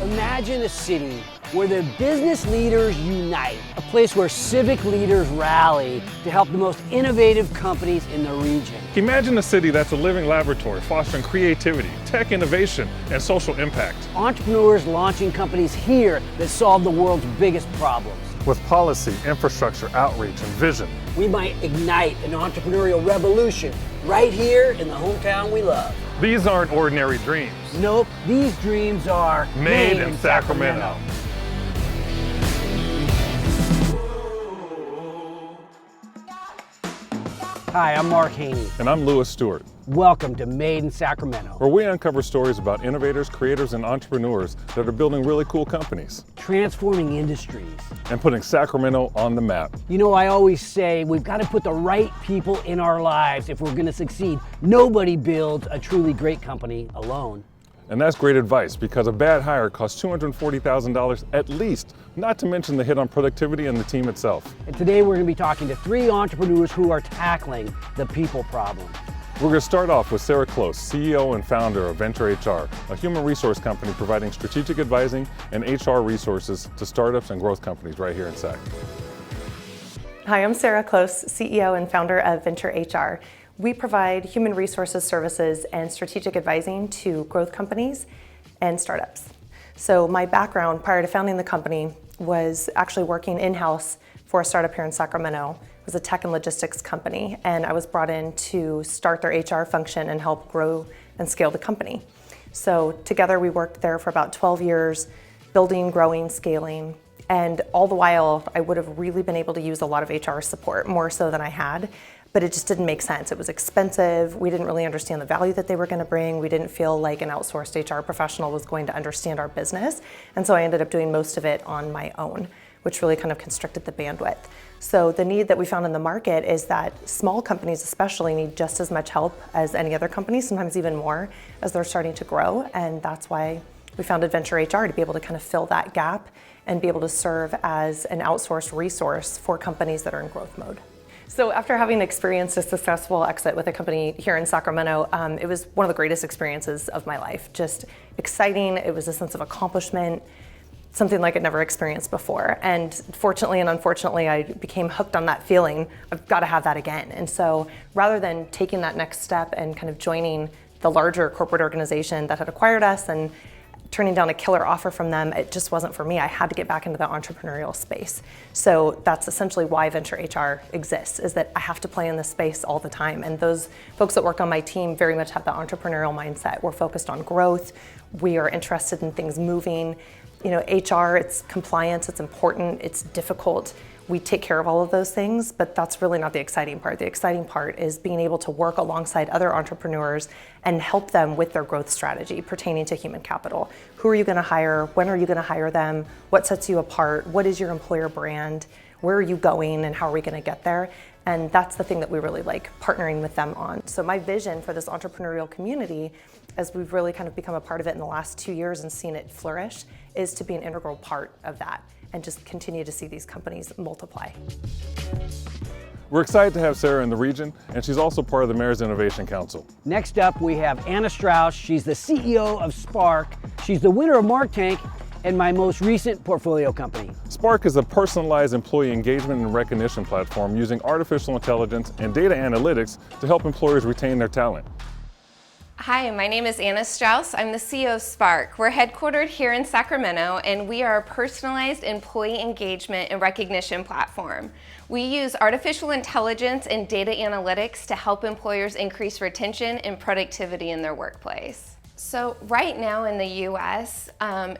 Imagine a city where the business leaders unite, a place where civic leaders rally to help the most innovative companies in the region. Imagine a city that's a living laboratory fostering creativity, tech innovation, and social impact. Entrepreneurs launching companies here that solve the world's biggest problems. With policy, infrastructure, outreach, and vision. We might ignite an entrepreneurial revolution right here in the hometown we love. These aren't ordinary dreams. Nope, these dreams are made in Sacramento. Hi, I'm Mark Haney. And I'm Lewis Stewart. Welcome to Made in Sacramento, where we uncover stories about innovators, creators, and entrepreneurs that are building really cool companies. Transforming industries. And putting Sacramento on the map. You know, I always say we've got to put the right people in our lives if we're going to succeed. Nobody builds a truly great company alone. And that's great advice, because a bad hire costs $240,000 at least, not to mention the hit on productivity and the team itself. And today we're going to be talking to 3 entrepreneurs who are tackling the people problem. We're going to start off with Sarah Close, CEO and founder of Venture HR, a human resource company providing strategic advising and HR resources to startups and growth companies right here in Sac. Hi, I'm Sarah Close, CEO and founder of Venture HR. We provide human resources services and strategic advising to growth companies and startups. So my background prior to founding the company was actually working in-house for a startup here in Sacramento. It was a tech and logistics company, and I was brought in to start their HR function and help grow and scale the company. So together we worked there for about 12 years, building, growing, scaling, and all the while I would have really been able to use a lot of HR support, more so than I had. But it just didn't make sense. It was expensive. We didn't really understand the value that they were going to bring. We didn't feel like an outsourced HR professional was going to understand our business. And so I ended up doing most of it on my own, which really kind of constricted the bandwidth. So the need that we found in the market is that small companies especially need just as much help as any other company, sometimes even more, as they're starting to grow. And that's why we founded Venture HR, to be able to kind of fill that gap and be able to serve as an outsourced resource for companies that are in growth mode. So after having experienced a successful exit with a company here in Sacramento, it was one of the greatest experiences of my life. Just exciting. It was a sense of accomplishment, something like I'd never experienced before. And fortunately and unfortunately, I became hooked on that feeling. I've got to have that again. And so rather than taking that next step and kind of joining the larger corporate organization that had acquired us and turning down a killer offer from them, it just wasn't for me. I had to get back into the entrepreneurial space. So that's essentially why Venture HR exists, is that I have to play in this space all the time. And those folks that work on my team very much have the entrepreneurial mindset. We're focused on growth. We are interested in things moving. You know, HR, it's compliance, it's important, it's difficult. We take care of all of those things, but that's really not the exciting part. The exciting part is being able to work alongside other entrepreneurs and help them with their growth strategy pertaining to human capital. Who are you going to hire? When are you going to hire them? What sets you apart? What is your employer brand? Where are you going and how are we going to get there? And that's the thing that we really like partnering with them on. So my vision for this entrepreneurial community, as we've really kind of become a part of it in the last 2 years and seen it flourish, is to be an integral part of that and just continue to see these companies multiply. We're excited to have Sarah in the region, and she's also part of the Mayor's Innovation Council. Next up, we have Anna Strauss. She's the CEO of Spark. She's the winner of Mark Tank and my most recent portfolio company. Spark is a personalized employee engagement and recognition platform using artificial intelligence and data analytics to help employers retain their talent. Hi, my name is Anna Strauss. I'm the CEO of Spark. We're headquartered here in Sacramento, and we are a personalized employee engagement and recognition platform. We use artificial intelligence and data analytics to help employers increase retention and productivity in their workplace. So right now in the US,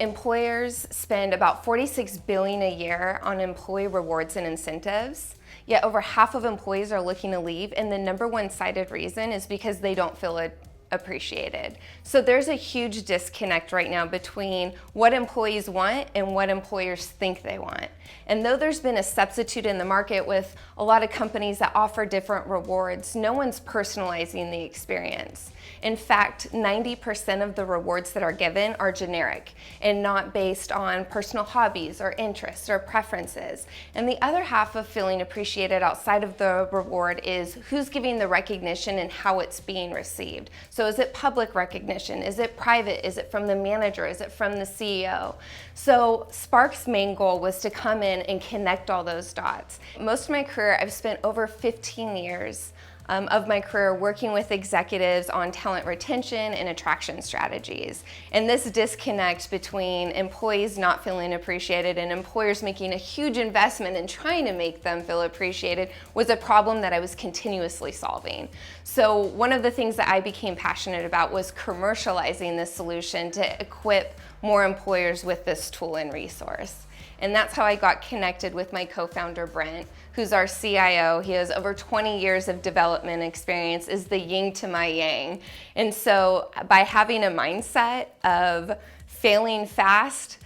employers spend about $46 billion a year on employee rewards and incentives. Yet over half of employees are looking to leave, and the number one cited reason is because they don't feel appreciated. So there's a huge disconnect right now between what employees want and what employers think they want. And though there's been a substitute in the market with a lot of companies that offer different rewards, no one's personalizing the experience. In fact, 90% of the rewards that are given are generic and not based on personal hobbies or interests or preferences. And the other half of feeling appreciated outside of the reward is who's giving the recognition and how it's being received. So So is it public recognition? Is it private? Is it from the manager? Is it from the CEO? So Spark's main goal was to come in and connect all those dots. Most of my career, I've spent over 15 years of my career working with executives on talent retention and attraction strategies. And this disconnect between employees not feeling appreciated and employers making a huge investment in trying to make them feel appreciated was a problem that I was continuously solving. So one of the things that I became passionate about was commercializing this solution to equip more employers with this tool and resource. And that's how I got connected with my co-founder, Brent, who's our CIO. He has over 20 years of development experience, is the yin to my yang. And so by having a mindset of failing fast,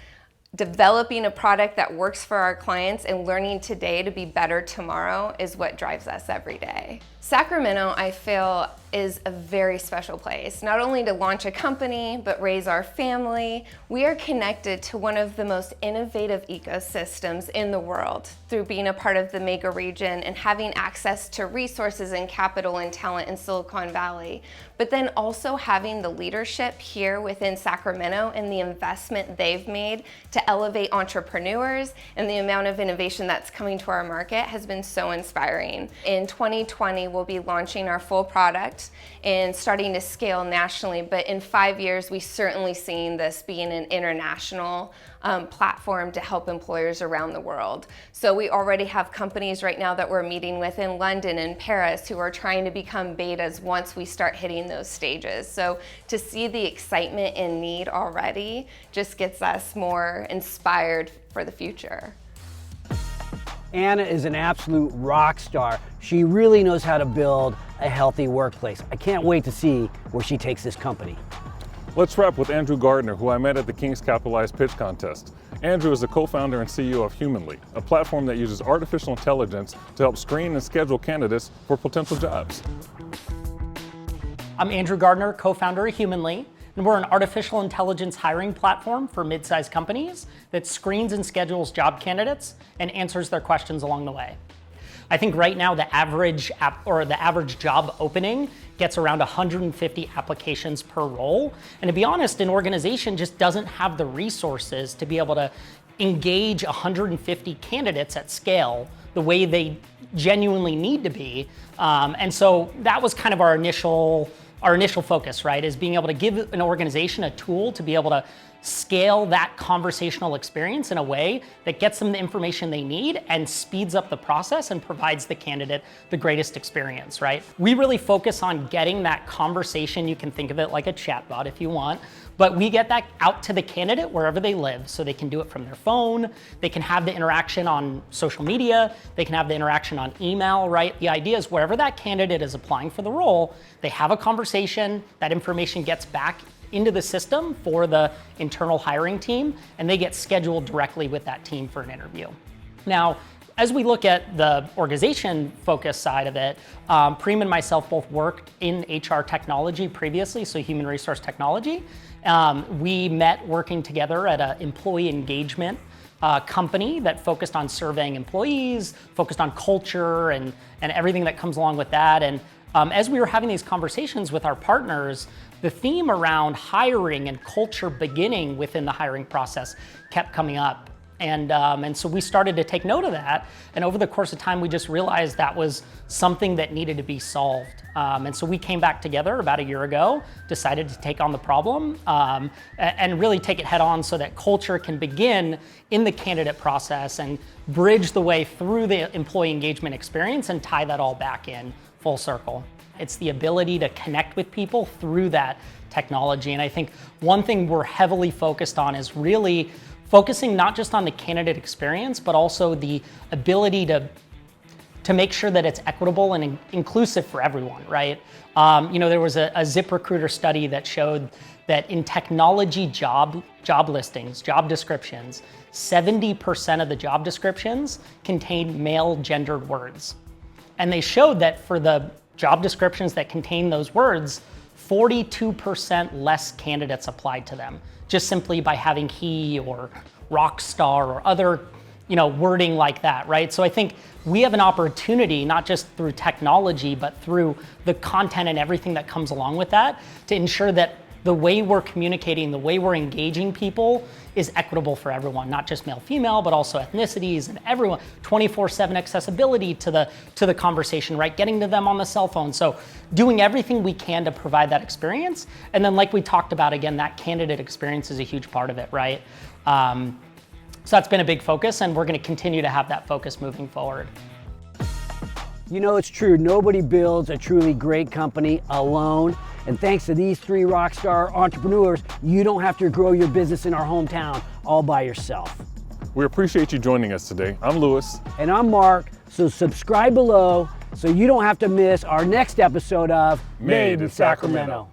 developing a product that works for our clients, and learning today to be better tomorrow is what drives us every day. Sacramento, I feel, is a very special place, not only to launch a company, but raise our family. We are connected to one of the most innovative ecosystems in the world through being a part of the mega region and having access to resources and capital and talent in Silicon Valley. But then also having the leadership here within Sacramento and the investment they've made to elevate entrepreneurs, and the amount of innovation that's coming to our market has been so inspiring. In 2020, we'll be launching our full product and starting to scale nationally, but in 5 years, we certainly seeing this being an international platform to help employers around the world. So we already have companies right now that we're meeting with in London and Paris who are trying to become betas once we start hitting those stages. So to see the excitement and need already just gets us more inspired for the future. Anna is an absolute rock star. She really knows how to build a healthy workplace. I can't wait to see where she takes this company. Let's wrap with Andrew Gardner, who I met at the King's Capitalized Pitch Contest. Andrew is the co-founder and CEO of Humanly, a platform that uses artificial intelligence to help screen and schedule candidates for potential jobs. I'm Andrew Gardner, co-founder of Humanly, and we're an artificial intelligence hiring platform for mid-sized companies that screens and schedules job candidates and answers their questions along the way. I think right now the average job opening gets around 150 applications per role. And to be honest, an organization just doesn't have the resources to be able to engage 150 candidates at scale the way they genuinely need to be. And so that was kind of our initial focus, right? Is being able to give an organization a tool to be able to scale that conversational experience in a way that gets them the information they need and speeds up the process and provides the candidate the greatest experience, right? We really focus on getting that conversation, you can think of it like a chatbot if you want, but we get that out to the candidate wherever they live, so they can do it from their phone, they can have the interaction on social media, they can have the interaction on email, right? The idea is wherever that candidate is applying for the role, they have a conversation, that information gets back into the system for the internal hiring team, and they get scheduled directly with that team for an interview. Now, as we look at the organization focus side of it, Prem and myself both worked in HR technology previously, so human resource technology. We met working together at an employee engagement company that focused on surveying employees, focused on culture and everything that comes along with that. And as we were having these conversations with our partners, the theme around hiring and culture beginning within the hiring process kept coming up. And so we started to take note of that. And over the course of time, we just realized that was something that needed to be solved. And so we came back together about a year ago, decided to take on the problem and really take it head on so that culture can begin in the candidate process and bridge the way through the employee engagement experience and tie that all back in full circle. It's the ability to connect with people through that technology. And I think one thing we're heavily focused on is really focusing not just on the candidate experience, but also the ability to make sure that it's equitable and inclusive for everyone, right? There was a ZipRecruiter study that showed that in technology job listings, job descriptions, 70% of the job descriptions contained male gendered words. And they showed that for the job descriptions that contain those words, 42% less candidates applied to them, just simply by having he or rock star or other wording like that, right? So I think we have an opportunity, not just through technology, but through the content and everything that comes along with that, to ensure that the way we're communicating, the way we're engaging people is equitable for everyone, not just male, female, but also ethnicities and everyone. 24/7 accessibility to the conversation, right? Getting to them on the cell phone. So doing everything we can to provide that experience. And then like we talked about, again, that candidate experience is a huge part of it, right? So that's been a big focus, and we're going to continue to have that focus moving forward. You know, it's true, nobody builds a truly great company alone. And thanks to these 3 rock star entrepreneurs, you don't have to grow your business in our hometown all by yourself. We appreciate you joining us today. I'm Lewis. And I'm Mark, so subscribe below so you don't have to miss our next episode of Made in Sacramento.